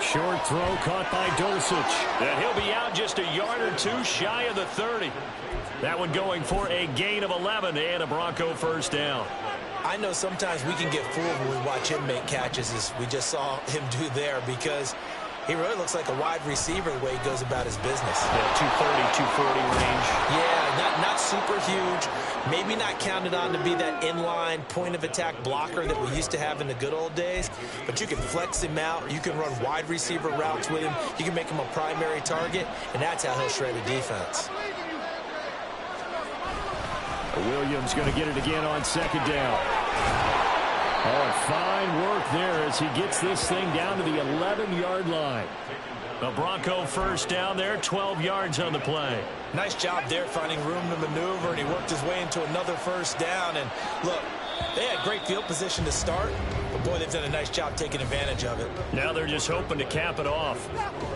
Speaker 1: Short throw caught by Dulcich. And he'll be out just a yard or 2 shy of the 30. That one going for a gain of 11 and a Bronco first down.
Speaker 3: I know sometimes we can get fooled when we watch him make catches, as we just saw him do there, because he really looks like a wide receiver the way he goes about his business.
Speaker 1: Yeah, 230, 240 range.
Speaker 3: Yeah, not super huge. Maybe not counted on to be that inline point-of-attack blocker that we used to have in the good old days. But you can flex him out. You can run wide receiver routes with him. You can make him a primary target, and that's how he'll shred a defense.
Speaker 1: Williams going to get it again on second down. Oh, and fine work there as he gets this thing down to the 11-yard line. The Bronco first down there, 12 yards on the play.
Speaker 3: Nice job there finding room to maneuver, and he worked his way into another first down. And look, they had great field position to start, but boy, they've done a nice job taking advantage of it.
Speaker 1: Now they're just hoping to cap it off.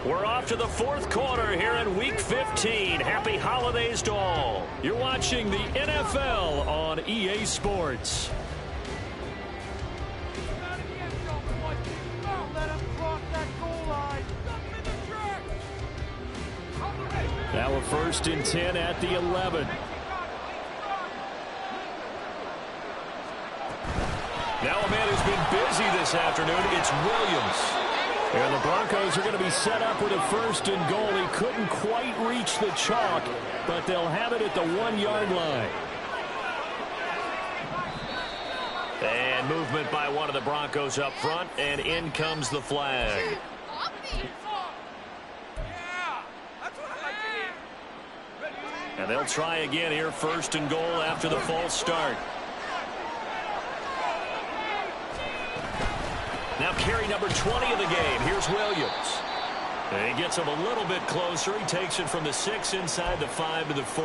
Speaker 1: We're off to the fourth quarter here in Week 15. Happy holidays to all. You're watching the NFL on EA Sports. Now a 1st and 10 at the 11. Now a man who's been busy this afternoon, it's Williams. And the Broncos are going to be set up with a 1st and goal. He couldn't quite reach the chalk, but they'll have it at the 1-yard line. And movement by one of the Broncos up front, and in comes the flag. And they'll try again here, 1st and goal after the false start. Now carry number 20 of the game. Here's Williams. And he gets him a little bit closer. He takes it from the 6 inside the 5 to the 4.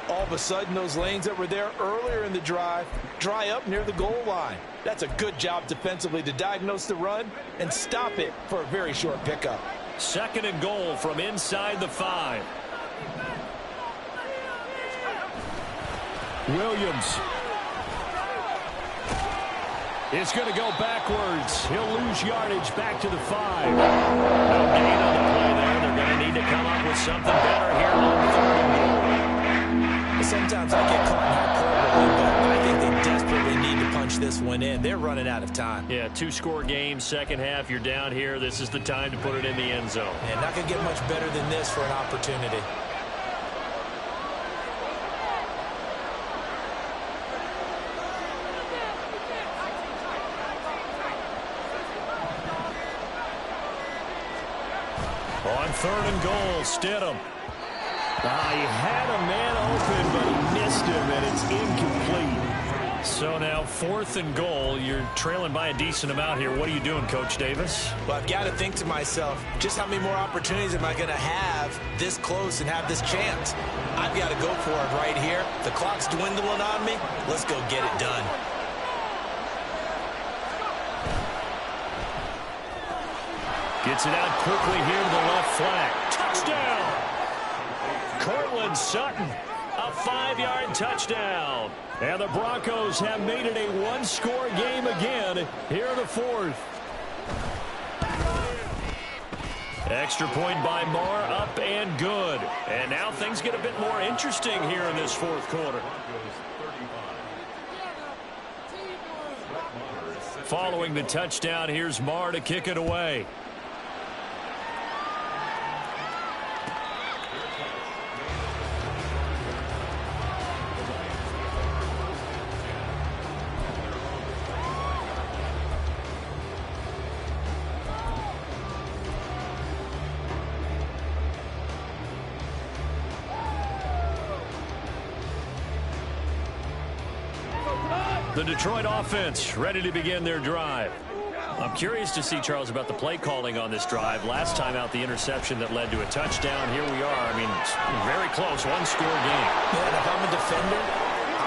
Speaker 4: All of a sudden, those lanes that were there earlier in the drive dry up near the goal line. That's a good job defensively to diagnose the run and stop it for a very short pickup.
Speaker 1: 2nd and goal from inside the 5. Williams is going to go backwards. He'll lose yardage back to the 5. No gain on the play there. They're going to need to come up with something better here on 3rd and goal.
Speaker 3: Sometimes I get caught in hyperbole, but I think they desperately need to punch this one in. They're running out of time.
Speaker 1: Yeah, 2-score game, second half. You're down here. This is the time to put it in the end zone.
Speaker 3: And not going to get much better than this for an opportunity.
Speaker 1: On 3rd and goal, Stidham. He had a man open, but he missed him, and it's incomplete. So now 4th and goal. You're trailing by a decent amount here. What are you doing, Coach Davis?
Speaker 3: Well, I've got to think to myself, just how many more opportunities am I going to have this close and have this chance? I've got to go for it right here. The clock's dwindling on me. Let's go get it done.
Speaker 1: Gets it out quickly here to the left flank. Touchdown! Cortland Sutton, a 5-yard touchdown. And the Broncos have made it a 1-score game again here in the 4th. Extra point by Marr, up and good. And now things get a bit more interesting here in this 4th quarter. Following the touchdown, here's Marr to kick it away. The Detroit offense ready to begin their drive. I'm curious to see, Charles, about the play calling on this drive. Last time out, the interception that led to a touchdown. Here we are. I mean, very close, 1-score game.
Speaker 3: Man, if I'm a defender,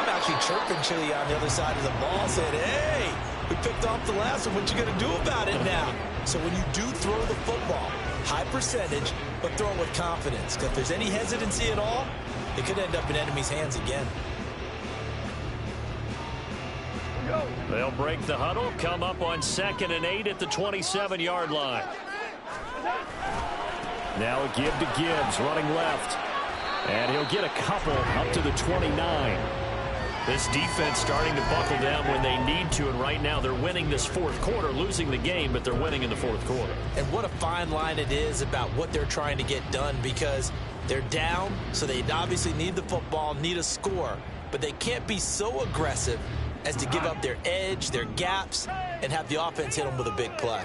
Speaker 3: I'm actually chirping Chili on the other side of the ball, saying, hey, we picked off the last one. What you going to do about it now? So when you do throw the football, high percentage, but throw it with confidence. Because if there's any hesitancy at all, it could end up in enemy's hands again.
Speaker 1: They'll break the huddle, come up on 2nd and 8 at the 27-yard line. Now a give to Gibbs, running left. And he'll get a couple up to the 29. This defense starting to buckle down when they need to, and right now they're winning this 4th quarter, losing the game, but they're winning in the 4th quarter.
Speaker 3: And what a fine line it is about what they're trying to get done, because they're down, so they obviously need the football, need a score, but they can't be so aggressive as to give up their edge, their gaps, and have the offense hit them with a big play.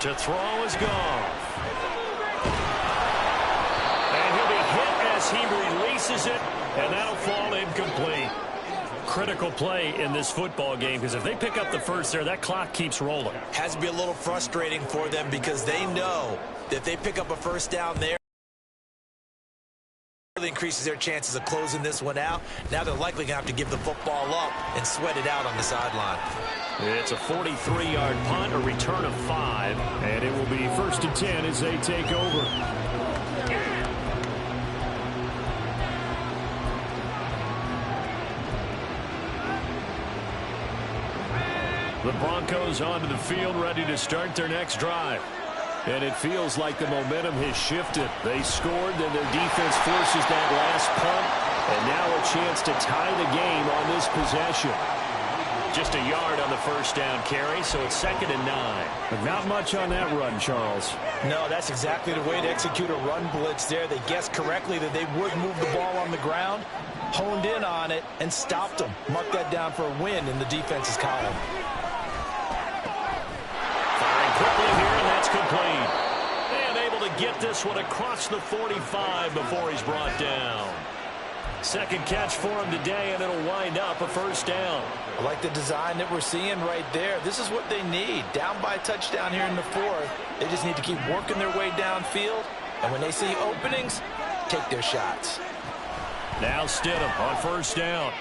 Speaker 1: To throw is gone. And he'll be hit he releases it, and that'll fall incomplete. Critical play in this football game, because if they pick up the first there, that clock keeps rolling.
Speaker 2: Has to be a little frustrating for them because they know that if they pick up a first down there, really increases their chances of closing this one out. Now they're likely going to have to give the football up and sweat it out on the sideline.
Speaker 1: It's a 43-yard punt, a return of 5, and it will be 1st and 10 as they take over. The Broncos onto the field, ready to start their next drive. And it feels like the momentum has shifted. They scored, then their defense forces that last punt, and now a chance to tie the game on this possession. Just a yard on the first down carry, so it's 2nd and 9. But not much on that run, Charles.
Speaker 4: No, that's exactly the way to execute a run blitz there. They guessed correctly that they would move the ball on the ground, honed in on it, and stopped them. Mark that down for a win in the defense's column.
Speaker 1: Firing quickly here, and that's complete. And able to get this one across the 45 before he's brought down. Second catch for him today, and it'll wind up a first down.
Speaker 4: I like the design that we're seeing right there. This is what they need. Down by a touchdown here in the 4th. They just need to keep working their way downfield. And when they see openings, take their shots.
Speaker 1: Now Stidham on first down.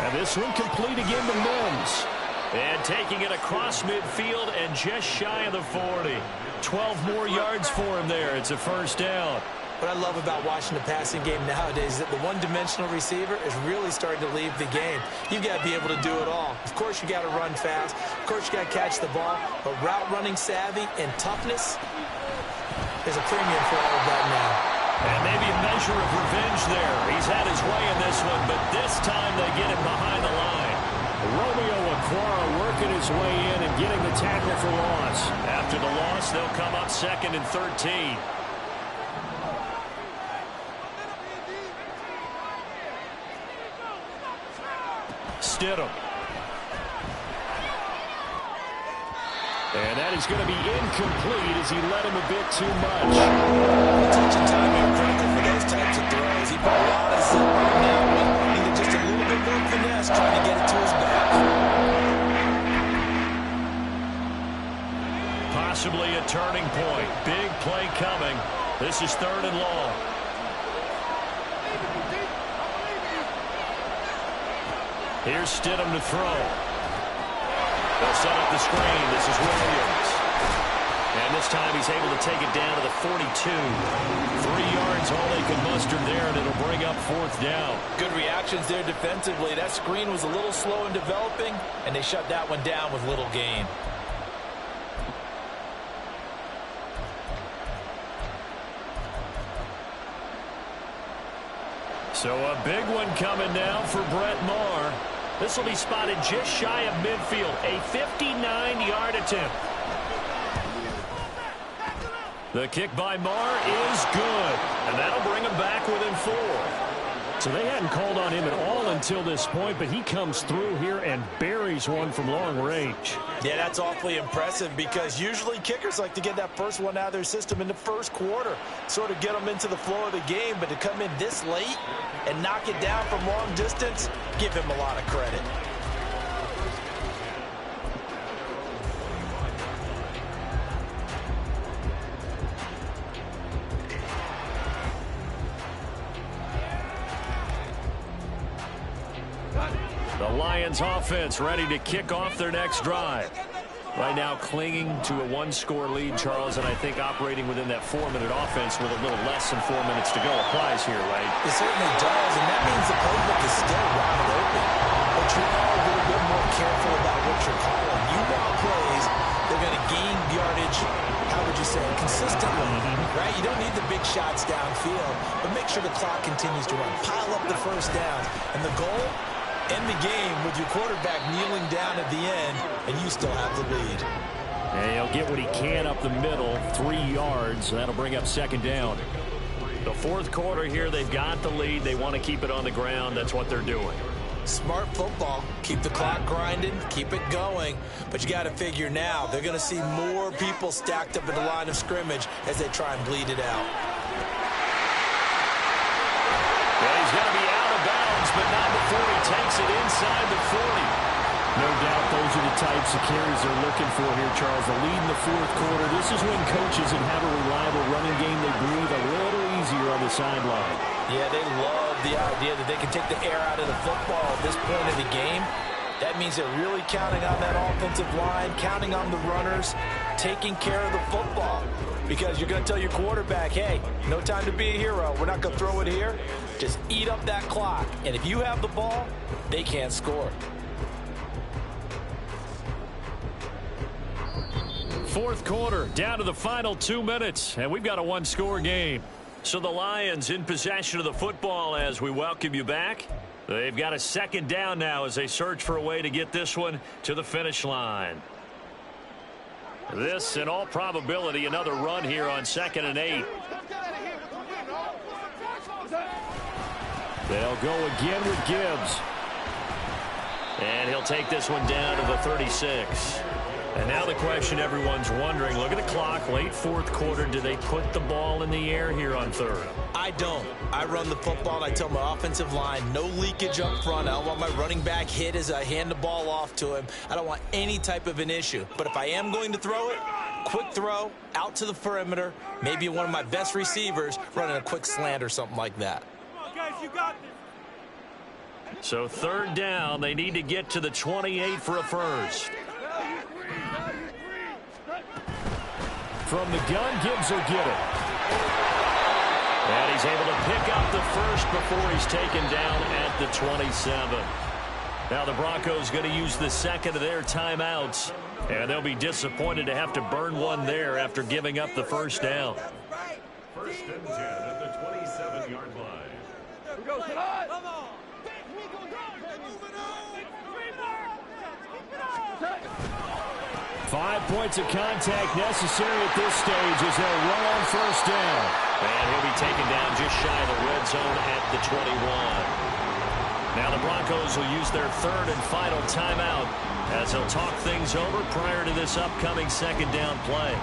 Speaker 1: And this one complete again to Mims. And taking it across midfield and just shy of the 40. 12 more yards for him there. It's a first down.
Speaker 4: What I love about watching the passing game nowadays is that the one-dimensional receiver is really starting to leave the game. You've got to be able to do it all. Of course, you got to run fast. Of course, you got to catch the ball. But route running savvy and toughness, there's a premium for all of that now.
Speaker 1: And maybe a measure of revenge there. He's had his way in this one, but this time they get him behind the line. Romeo Okwara working his way in and getting the tackle for loss. After the loss, they'll come up 2nd and 13. Stidham. And that is going to be incomplete as he led him a bit too much.
Speaker 2: Touch and timing critical for those types of throws. He put a lot of zip on that one. Needed just a little bit more finesse trying to get it to his back.
Speaker 1: Possibly a turning point. Big play coming. This is 3rd and long. Here's Stidham to throw. They'll set up the screen. This is Williams. And this time he's able to take it down to the 42. 3 yards all they can muster there, and it'll bring up 4th down.
Speaker 4: Good reactions there defensively. That screen was a little slow in developing, and they shut that one down with little gain.
Speaker 1: So a big one coming now for Brett Maher. This will be spotted just shy of midfield. A 59-yard attempt. The kick by Maher is good. And that'll bring him back within 4. So they hadn't called on him at all until this point, but he comes through here and buries one from long range.
Speaker 4: Yeah, that's awfully impressive because usually kickers like to get that first one out of their system in the first quarter, sort of get them into the flow of the game, but to come in this late and knock it down from long distance, give him a lot of credit.
Speaker 1: The Lions offense ready to kick off their next drive. Right now clinging to a 1-score lead, Charles, and I think operating within that 4-minute offense with a little less than 4 minutes to go applies here, right?
Speaker 2: It certainly does, and that means the playbook is still wide open. But you are a little bit more careful about what you're calling. You want plays, they're going to gain yardage, how would you say, consistently, right? You don't need the big shots downfield, but make sure the clock continues to run. Pile up the first down, and the goal, end the game with your quarterback kneeling down at the end, and you still have the lead.
Speaker 1: And he'll get what he can up the middle, 3 yards. That'll bring up 2nd down. The 4th quarter here, they've got the lead. They want to keep it on the ground. That's what they're doing.
Speaker 2: Smart football. Keep the clock grinding, keep it going. But you got to figure now, they're going to see more people stacked up at the line of scrimmage as they try and bleed it out.
Speaker 1: are the types of carries they're looking for here, Charles. The lead in the fourth quarter. This is when coaches that have a reliable running game, they breathe a little easier on the sideline.
Speaker 4: Yeah, they love the idea that they can take the air out of the football at this point in the game. That means they're really counting on that offensive line, counting on the runners, taking care of the football. Because you're going to tell your quarterback, hey, no time to be a hero. We're not going to throw it here. Just eat up that clock. And if you have the ball, they can't score.
Speaker 1: Fourth quarter, down to the final 2 minutes, and we've got a one-score game. So the Lions in possession of the football as we welcome you back. They've got a second down now as they search for a way to get this one to the finish line. This, in all probability, another run here on 2nd and 8. They'll go again with Gibbs. And he'll take this one down to the 36. And now the question everyone's wondering, look at the clock, late fourth quarter, do they put the ball in the air here on third?
Speaker 4: I don't. I run the football, and I tell my offensive line, no leakage up front. I don't want my running back hit as I hand the ball off to him. I don't want any type of an issue. But if I am going to throw it, quick throw, out to the perimeter, maybe one of my best receivers running a quick slant or something like that.
Speaker 5: Come on, guys, you got this.
Speaker 1: So third down, they need to get to the 28 for a first. From the gun, Gibbs will get it. And he's able to pick up the first before he's taken down at the 27. Now the Broncos going to use the second of their timeouts. And they'll be disappointed to have to burn one there after giving up the first down.
Speaker 6: First and 10 at the 27-yard line.
Speaker 5: Go, come on.
Speaker 1: 5 points of contact necessary at this stage as they'll run on first down. And he'll be taken down just shy of the red zone at the 21. Now the Broncos will use their third and final timeout as they'll talk things over prior to this upcoming second down play.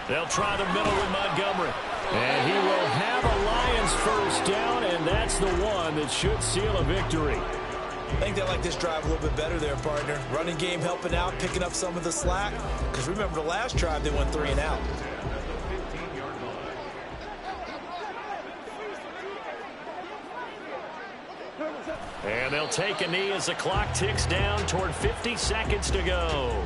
Speaker 1: They'll try the middle with Montgomery. And he will have a Lions first down, and that's the one that should seal a victory.
Speaker 4: I think they like this drive a little bit better there, partner. Running game helping out, picking up some of the slack. Because remember the last drive, they went 3 and out.
Speaker 1: And they'll take a knee as the clock ticks down toward 50 seconds to go.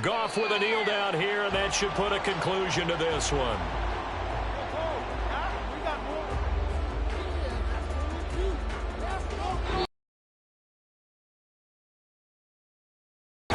Speaker 1: Goff with a kneel down here, and that should put a conclusion to this one.